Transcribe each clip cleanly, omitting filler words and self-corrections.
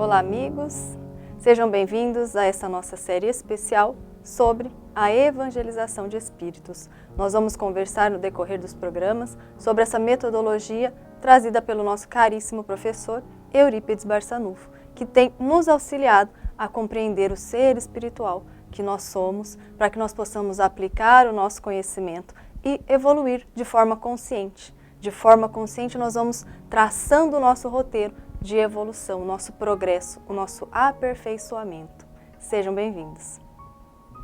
Olá, amigos! Sejam bem-vindos a essa nossa série especial sobre a evangelização de espíritos. Nós vamos conversar no decorrer dos programas sobre essa metodologia trazida pelo nosso caríssimo professor Eurípides Barçanufo, que tem nos auxiliado a compreender o ser espiritual que nós somos, para que nós possamos aplicar o nosso conhecimento e evoluir de forma consciente. De forma consciente, nós vamos traçando o nosso roteiro de evolução, o nosso progresso, o nosso aperfeiçoamento. Sejam bem-vindos.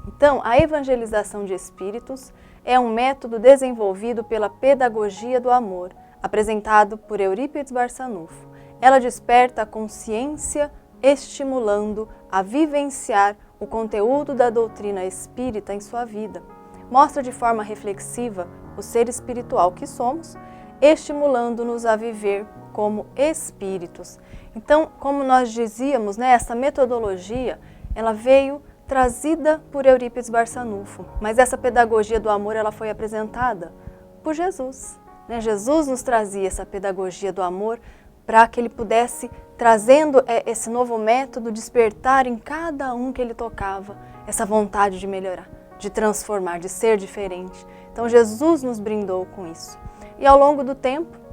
Então, a evangelização de espíritos é um método desenvolvido pela pedagogia do amor, apresentado por Eurípides Barçanufo. Ela desperta a consciência, estimulando a vivenciar o conteúdo da doutrina espírita em sua vida. Mostra de forma reflexiva o ser espiritual que somos, estimulando-nos a viver como espíritos. Então, como nós dizíamos, essa metodologia, ela veio trazida por Eurípides Barçanufo, mas essa pedagogia do amor, ela foi apresentada por Jesus. Jesus nos trazia essa pedagogia do amor para que ele pudesse, trazendo esse novo método, despertar em cada um que ele tocava essa vontade de melhorar, de transformar, de ser diferente. Então, Jesus nos brindou com isso. E ao longo do tempo,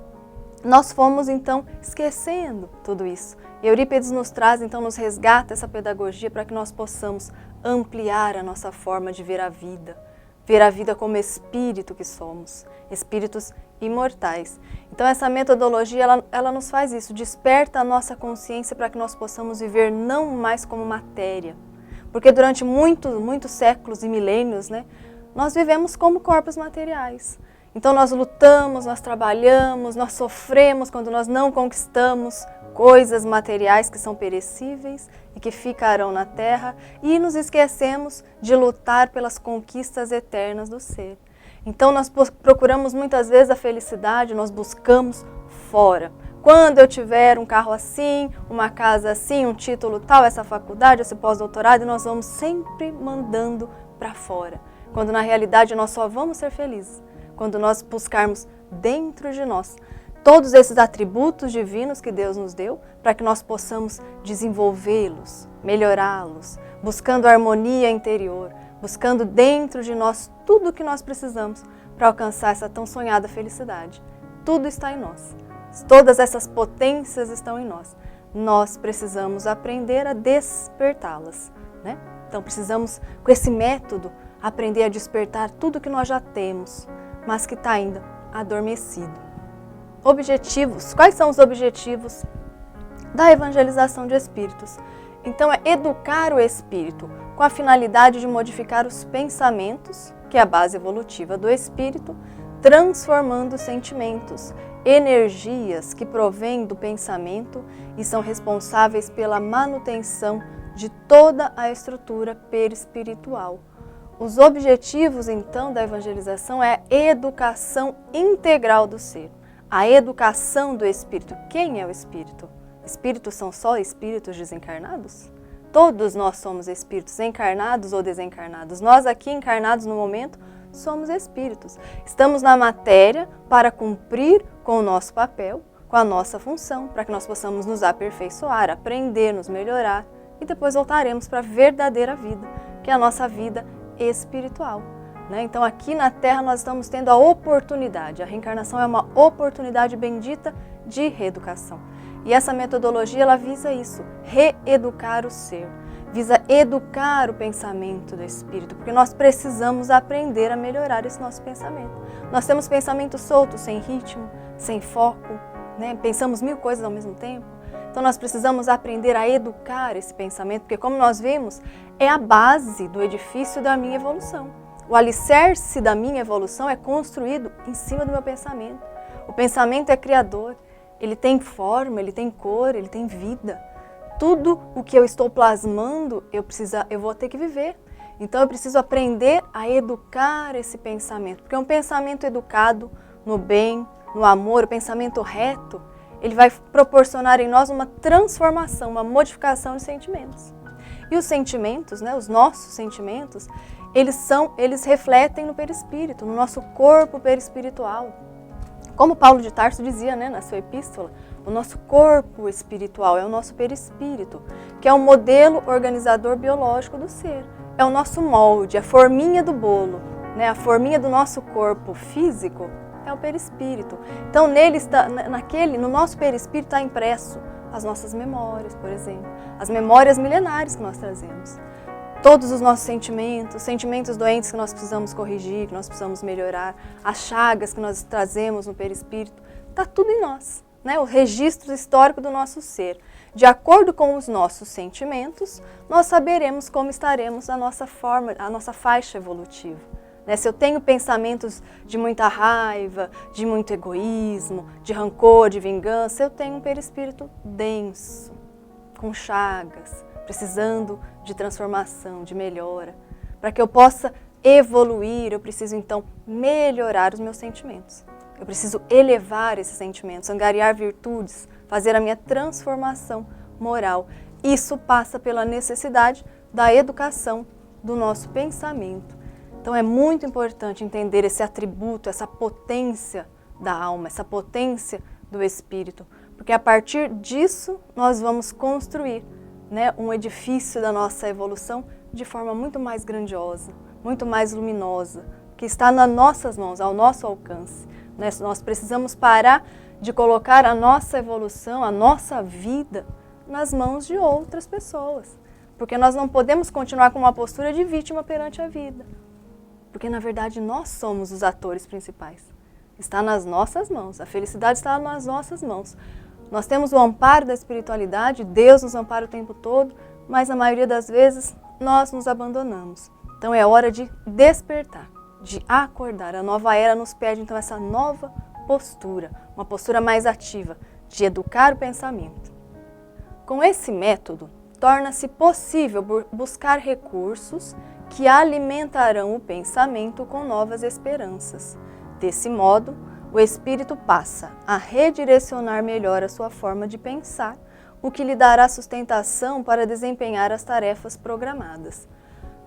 nós fomos, então, esquecendo tudo isso. E Eurípides nos traz, então, nos resgata essa pedagogia para que nós possamos ampliar a nossa forma de ver a vida como espírito que somos, espíritos imortais. Então, essa metodologia, ela nos faz isso, desperta a nossa consciência para que nós possamos viver não mais como matéria. Porque durante muitos séculos e milênios, nós vivemos como corpos materiais. Então nós lutamos, nós trabalhamos, nós sofremos quando nós não conquistamos coisas materiais que são perecíveis e que ficarão na terra e nos esquecemos de lutar pelas conquistas eternas do ser. Então nós procuramos muitas vezes a felicidade, nós buscamos fora. Quando eu tiver um carro assim, uma casa assim, um título tal, essa faculdade, esse pós-doutorado, e nós vamos sempre mandando para fora. Quando na realidade nós só vamos ser felizes quando nós buscarmos dentro de nós todos esses atributos divinos que Deus nos deu, para que nós possamos desenvolvê-los, melhorá-los, buscando harmonia interior, buscando dentro de nós tudo o que nós precisamos para alcançar essa tão sonhada felicidade. Tudo está em nós, todas essas potências estão em nós. Nós precisamos aprender a despertá-las, Então precisamos, com esse método, aprender a despertar tudo que nós já temos, mas que está ainda adormecido. Objetivos. Quais são os objetivos da evangelização de espíritos? Então, é educar o espírito com a finalidade de modificar os pensamentos, que é a base evolutiva do espírito, transformando sentimentos, energias que provêm do pensamento e são responsáveis pela manutenção de toda a estrutura perispiritual. Os objetivos, então, da evangelização é a educação integral do ser, a educação do espírito. Quem é o espírito? Espíritos são só espíritos desencarnados? Todos nós somos espíritos encarnados ou desencarnados. Nós aqui encarnados no momento somos espíritos. Estamos na matéria para cumprir com o nosso papel, com a nossa função, para que nós possamos nos aperfeiçoar, aprender, nos melhorar e depois voltaremos para a verdadeira vida, que é a nossa vida espiritual. Então aqui na Terra nós estamos tendo a oportunidade, a reencarnação é uma oportunidade bendita de reeducação. E essa metodologia ela visa isso, reeducar o ser, visa educar o pensamento do espírito, porque nós precisamos aprender a melhorar esse nosso pensamento. Nós temos pensamentos soltos, sem ritmo, sem foco, pensamos 1000 coisas ao mesmo tempo. Então nós precisamos aprender a educar esse pensamento, porque como nós vimos, é a base do edifício da minha evolução. O alicerce da minha evolução é construído em cima do meu pensamento. O pensamento é criador, ele tem forma, ele tem cor, ele tem vida. Tudo o que eu estou plasmando, eu vou ter que viver. Então eu preciso aprender a educar esse pensamento, porque um pensamento educado no bem, no amor, o pensamento reto, ele vai proporcionar em nós uma transformação, uma modificação de sentimentos. E os sentimentos, os nossos sentimentos, eles refletem no perispírito, no nosso corpo perispiritual. Como Paulo de Tarso dizia, na sua epístola, O nosso corpo espiritual é o nosso perispírito, que é o modelo organizador biológico do ser. É o nosso molde, a forminha do bolo, né? A forminha do nosso corpo físico é o perispírito. Então, nele está, no nosso perispírito está impresso as nossas memórias, por exemplo, as memórias milenares que nós trazemos. Todos os nossos sentimentos doentes que nós precisamos corrigir, que nós precisamos melhorar, as chagas que nós trazemos no perispírito, está tudo em nós, né? O registro histórico do nosso ser. De acordo com os nossos sentimentos, nós saberemos como estaremos a nossa faixa evolutiva. Né? Se eu tenho pensamentos de muita raiva, de muito egoísmo, de rancor, de vingança, eu tenho um perispírito denso, com chagas, precisando de transformação, de melhora. Para que eu possa evoluir, eu preciso então melhorar os meus sentimentos. Eu preciso elevar esses sentimentos, angariar virtudes, fazer a minha transformação moral. Isso passa pela necessidade da educação do nosso pensamento. Então é muito importante entender esse atributo, essa potência da alma, essa potência do espírito, porque a partir disso nós vamos construir, né, um edifício da nossa evolução de forma muito mais grandiosa, muito mais luminosa, que está nas nossas mãos, ao nosso alcance. Né? Nós precisamos parar de colocar a nossa evolução, a nossa vida, nas mãos de outras pessoas, porque nós não podemos continuar com uma postura de vítima perante a vida, porque na verdade nós somos os atores principais. Está nas nossas mãos, a felicidade está nas nossas mãos. Nós temos o amparo da espiritualidade, Deus nos ampara o tempo todo, mas a maioria das vezes nós nos abandonamos. Então é hora de despertar, de acordar. A nova era nos pede então essa nova postura, uma postura mais ativa, de educar o pensamento. Com esse método, torna-se possível buscar recursos que alimentarão o pensamento com novas esperanças. Desse modo, o espírito passa a redirecionar melhor a sua forma de pensar, o que lhe dará sustentação para desempenhar as tarefas programadas.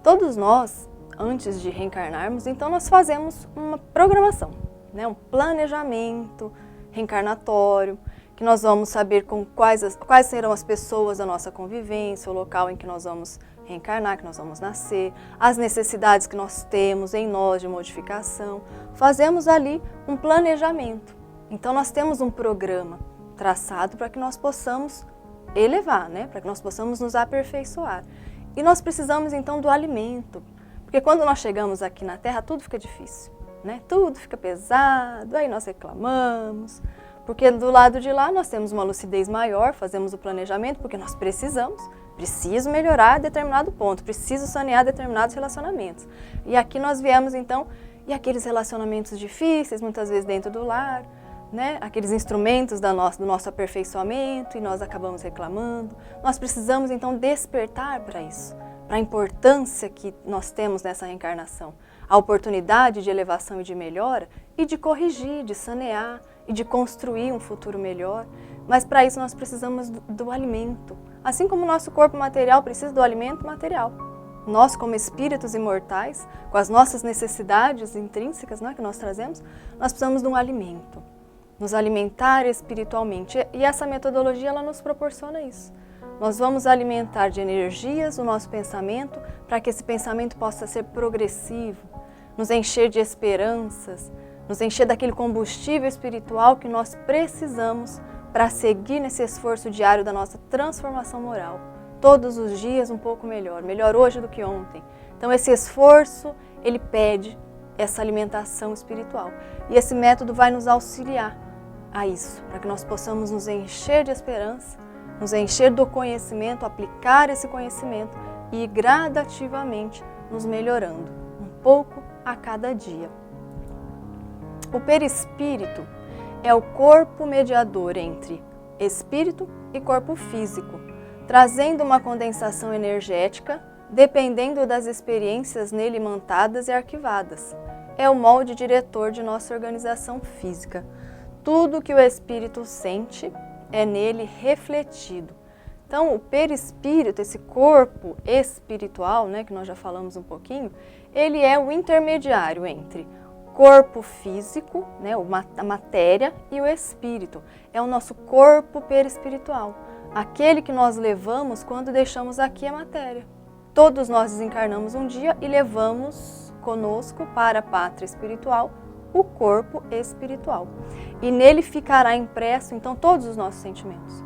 Todos nós, antes de reencarnarmos, então nós fazemos uma programação, né? Um planejamento reencarnatório, que nós vamos saber com quais serão as pessoas da nossa convivência, o local em que nós vamos reencarnar, que nós vamos nascer, as necessidades que nós temos em nós de modificação. Fazemos ali um planejamento. Então nós temos um programa traçado para que nós possamos elevar, né? Para que nós possamos nos aperfeiçoar. E nós precisamos então do alimento, porque quando nós chegamos aqui na Terra tudo fica difícil, né? Tudo fica pesado, aí nós reclamamos, porque do lado de lá nós temos uma lucidez maior, fazemos o planejamento, porque nós preciso melhorar determinado ponto, preciso sanear determinados relacionamentos. E aqui nós viemos então, e aqueles relacionamentos difíceis, muitas vezes dentro do lar, né? Aqueles instrumentos do nosso aperfeiçoamento, e nós acabamos reclamando. Nós precisamos então despertar para isso, para a importância que nós temos nessa reencarnação, a oportunidade de elevação e de melhora, e de corrigir, de sanear, e de construir um futuro melhor. Mas para isso nós precisamos do alimento. Assim como o nosso corpo material precisa do alimento material. Nós, como espíritos imortais, com as nossas necessidades intrínsecas, né, que nós trazemos, nós precisamos de um alimento. Nos alimentar espiritualmente. E essa metodologia ela nos proporciona isso. Nós vamos alimentar de energias o nosso pensamento para que esse pensamento possa ser progressivo, nos encher de esperanças, nos encher daquele combustível espiritual que nós precisamos para seguir nesse esforço diário da nossa transformação moral. Todos os dias um pouco melhor, melhor hoje do que ontem. Então esse esforço, ele pede essa alimentação espiritual. E esse método vai nos auxiliar a isso, para que nós possamos nos encher de esperança, nos encher do conhecimento, aplicar esse conhecimento e ir gradativamente nos melhorando, um pouco a cada dia. O perispírito é o corpo mediador entre espírito e corpo físico, trazendo uma condensação energética dependendo das experiências nele montadas e arquivadas. É o molde diretor de nossa organização física. Tudo que o espírito sente é nele refletido. Então, o perispírito, esse corpo espiritual, né, que nós já falamos um pouquinho, ele é o intermediário entre corpo físico, né, a matéria, e o espírito. É o nosso corpo perispiritual, aquele que nós levamos quando deixamos aqui a matéria. Todos nós desencarnamos um dia e levamos conosco para a pátria espiritual o corpo espiritual. E nele ficará impresso, então, todos os nossos sentimentos.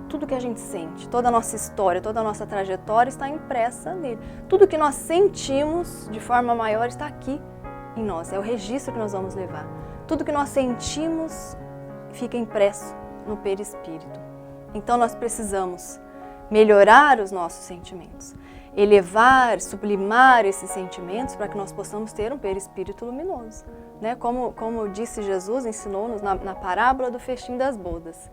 Tudo que a gente sente, toda a nossa história, toda a nossa trajetória está impressa nele. Tudo que nós sentimos de forma maior está aqui em nós, é o registro que nós vamos levar. Tudo que nós sentimos fica impresso no perispírito. Então nós precisamos melhorar os nossos sentimentos, elevar, sublimar esses sentimentos para que nós possamos ter um perispírito luminoso. Né? Como disse Jesus, ensinou-nos na parábola do festim das bodas.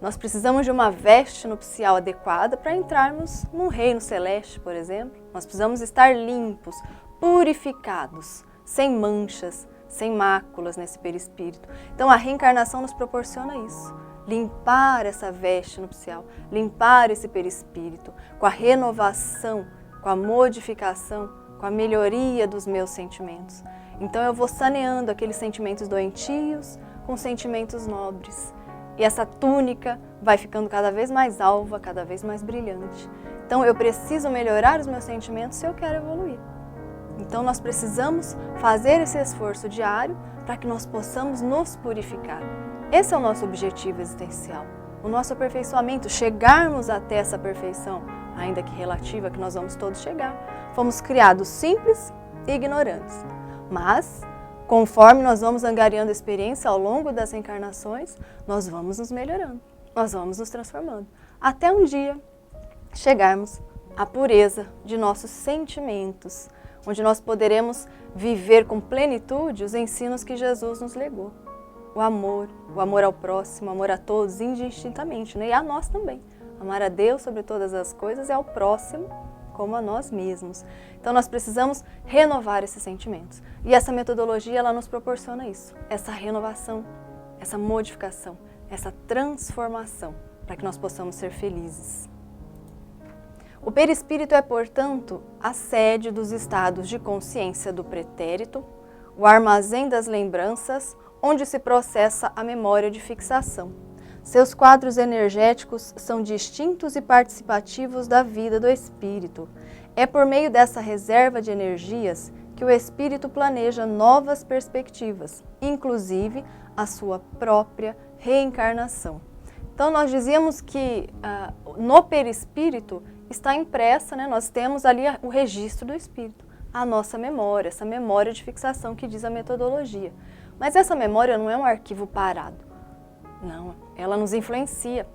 Nós precisamos de uma veste nupcial adequada para entrarmos num reino celeste, por exemplo. Nós precisamos estar limpos, purificados, sem manchas, sem máculas nesse perispírito. Então a reencarnação nos proporciona isso. Limpar essa veste nupcial, limpar esse perispírito com a renovação, com a modificação, com a melhoria dos meus sentimentos. Então eu vou saneando aqueles sentimentos doentios com sentimentos nobres. E essa túnica vai ficando cada vez mais alva, cada vez mais brilhante. Então eu preciso melhorar os meus sentimentos se eu quero evoluir. Então nós precisamos fazer esse esforço diário para que nós possamos nos purificar. Esse é o nosso objetivo existencial, o nosso aperfeiçoamento, chegarmos até essa perfeição, ainda que relativa, que nós vamos todos chegar. Fomos criados simples e ignorantes, mas conforme nós vamos angariando experiência ao longo das encarnações, nós vamos nos melhorando, nós vamos nos transformando, até um dia chegarmos à pureza de nossos sentimentos, onde nós poderemos viver com plenitude os ensinos que Jesus nos legou. O amor ao próximo, o amor a todos indistintamente, né? E a nós também. Amar a Deus sobre todas as coisas e ao próximo como a nós mesmos. Então nós precisamos renovar esses sentimentos. E essa metodologia, ela nos proporciona isso, essa renovação, essa modificação, essa transformação, para que nós possamos ser felizes. O perispírito é, portanto, a sede dos estados de consciência do pretérito, o armazém das lembranças, onde se processa a memória de fixação. Seus quadros energéticos são distintos e participativos da vida do espírito. É por meio dessa reserva de energias que o espírito planeja novas perspectivas, inclusive a sua própria reencarnação. Então nós dizíamos que no perispírito está impressa, né, nós temos ali o registro do espírito, a nossa memória, essa memória de fixação que diz a metodologia. Mas essa memória não é um arquivo parado, não, ela nos influencia.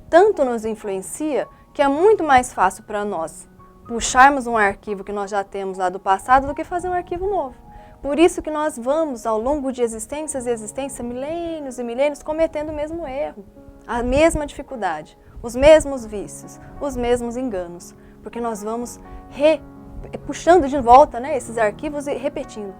Tanto nos influencia que é muito mais fácil para nós puxarmos um arquivo que nós já temos lá do passado do que fazer um arquivo novo. Por isso que nós vamos, ao longo de existências e existências, milênios e milênios, cometendo o mesmo erro, a mesma dificuldade, os mesmos vícios, os mesmos enganos, porque nós vamos puxando de volta, né, esses arquivos e repetindo.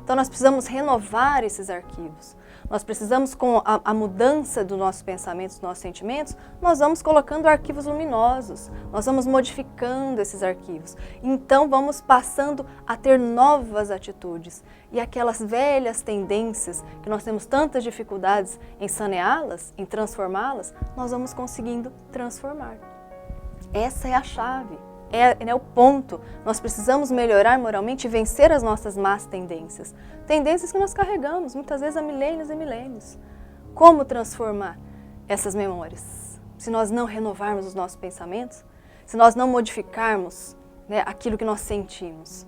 Então nós precisamos renovar esses arquivos. Nós precisamos, com a mudança dos nossos pensamentos, dos nossos sentimentos, nós vamos colocando arquivos luminosos, nós vamos modificando esses arquivos. Então vamos passando a ter novas atitudes. E aquelas velhas tendências que nós temos tantas dificuldades em saneá-las, em transformá-las, nós vamos conseguindo transformar. Essa é a chave. É o ponto. Nós precisamos melhorar moralmente e vencer as nossas más tendências. Tendências que nós carregamos, muitas vezes há milênios e milênios. Como transformar essas memórias? Se nós não renovarmos os nossos pensamentos, se nós não modificarmos, né, aquilo que nós sentimos,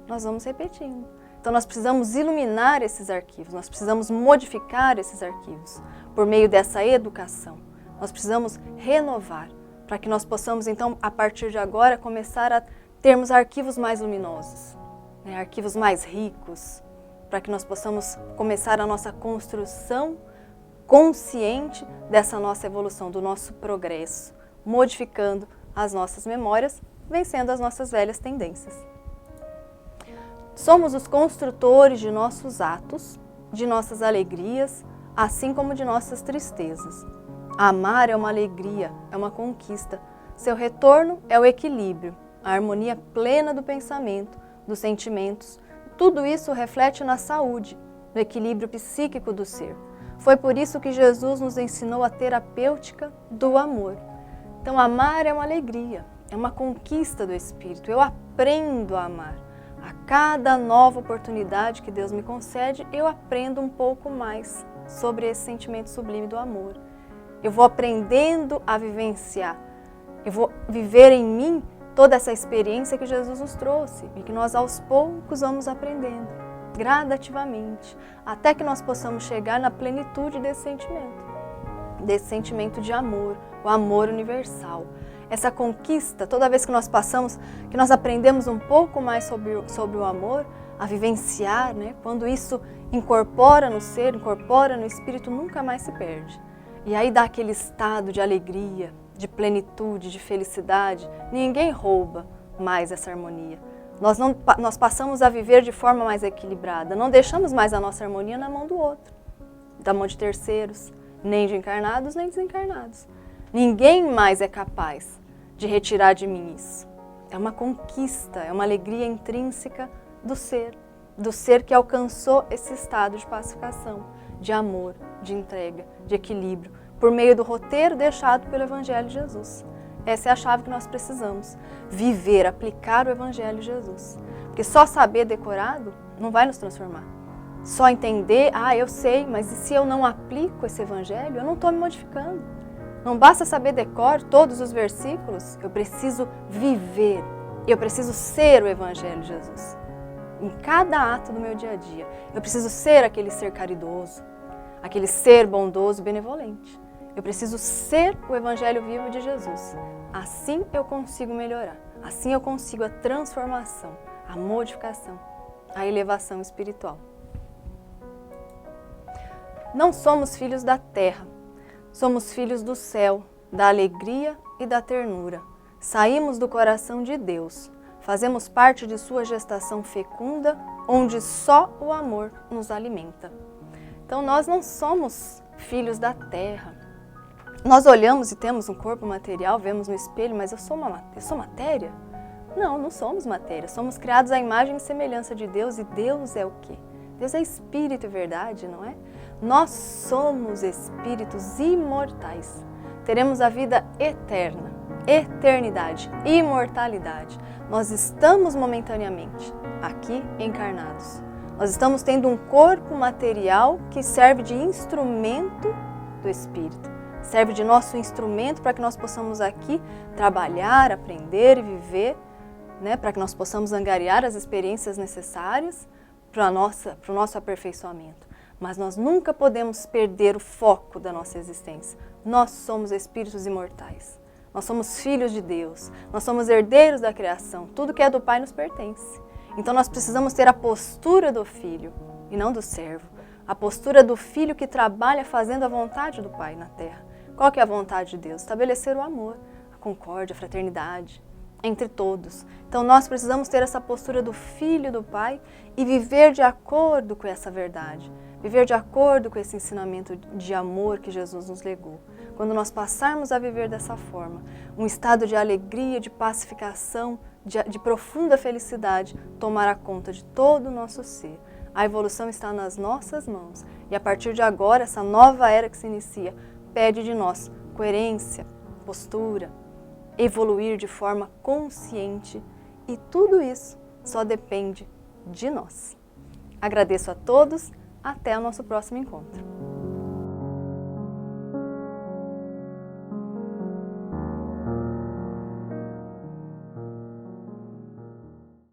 nós vamos repetindo. Então nós precisamos iluminar esses arquivos, nós precisamos modificar esses arquivos por meio dessa educação. Nós precisamos renovar, para que nós possamos, então, a partir de agora, começar a termos arquivos mais luminosos, né, arquivos mais ricos, para que nós possamos começar a nossa construção consciente dessa nossa evolução, do nosso progresso, modificando as nossas memórias, vencendo as nossas velhas tendências. Somos os construtores de nossos atos, de nossas alegrias, assim como de nossas tristezas. Amar é uma alegria, é uma conquista. Seu retorno é o equilíbrio, a harmonia plena do pensamento, dos sentimentos, tudo isso reflete na saúde, no equilíbrio psíquico do ser. Foi por isso que Jesus nos ensinou a terapêutica do amor. Então, amar é uma alegria, é uma conquista do espírito. Eu aprendo a amar. A cada nova oportunidade que Deus me concede, eu aprendo um pouco mais sobre esse sentimento sublime do amor. Eu vou aprendendo a vivenciar. Eu vou viver em mim toda essa experiência que Jesus nos trouxe e que nós aos poucos vamos aprendendo, gradativamente, até que nós possamos chegar na plenitude desse sentimento de amor, o amor universal. Essa conquista, toda vez que nós passamos, que nós aprendemos um pouco mais sobre o amor, a vivenciar, né? Quando isso incorpora no ser, incorpora no espírito, nunca mais se perde. E aí dá aquele estado de alegria, de plenitude, de felicidade. Ninguém rouba mais essa harmonia. Nós passamos a viver de forma mais equilibrada. Não deixamos mais a nossa harmonia na mão do outro, da mão de terceiros, nem de encarnados, nem desencarnados. Ninguém mais é capaz de retirar de mim isso. É uma conquista, é uma alegria intrínseca do ser que alcançou esse estado de pacificação, de amor, de entrega, de equilíbrio, por meio do roteiro deixado pelo Evangelho de Jesus. Essa é a chave que nós precisamos, viver, aplicar o Evangelho de Jesus. Porque só saber decorado não vai nos transformar. Só entender, eu sei, mas e se eu não aplico esse Evangelho, eu não estou me modificando. Não basta saber decor todos os versículos, eu preciso viver, eu preciso ser o Evangelho de Jesus. Em cada ato do meu dia a dia, eu preciso ser aquele ser caridoso, aquele ser bondoso e benevolente. Eu preciso ser o Evangelho vivo de Jesus. Assim eu consigo melhorar, assim eu consigo a transformação, a modificação, a elevação espiritual. Não somos filhos da terra, somos filhos do céu, da alegria e da ternura. Saímos do coração de Deus, fazemos parte de sua gestação fecunda, onde só o amor nos alimenta. Então nós não somos filhos da terra. Nós olhamos e temos um corpo material, vemos no espelho, mas eu sou matéria? Não, não somos matéria. Somos criados à imagem e semelhança de Deus, e Deus é o quê? Deus é espírito e verdade, não é? Nós somos espíritos imortais. Teremos a vida eterna, eternidade, imortalidade. Nós estamos momentaneamente aqui encarnados. Nós estamos tendo um corpo material que serve de instrumento do espírito. Serve de nosso instrumento para que nós possamos aqui trabalhar, aprender e viver, né? Para que nós possamos angariar as experiências necessárias para o nosso aperfeiçoamento. Mas nós nunca podemos perder o foco da nossa existência. Nós somos espíritos imortais. Nós somos filhos de Deus. Nós somos herdeiros da criação. Tudo que é do Pai nos pertence. Então nós precisamos ter a postura do filho e não do servo. A postura do filho que trabalha fazendo a vontade do Pai na terra. Qual que é a vontade de Deus? Estabelecer o amor, a concórdia, a fraternidade entre todos. Então nós precisamos ter essa postura do filho do Pai e viver de acordo com essa verdade. Viver de acordo com esse ensinamento de amor que Jesus nos legou. Quando nós passarmos a viver dessa forma, um estado de alegria, de pacificação, de profunda felicidade tomará conta de todo o nosso ser. A evolução está nas nossas mãos e a partir de agora, essa nova era que se inicia, pede de nós coerência, postura, evoluir de forma consciente e tudo isso só depende de nós. Agradeço a todos, até o nosso próximo encontro.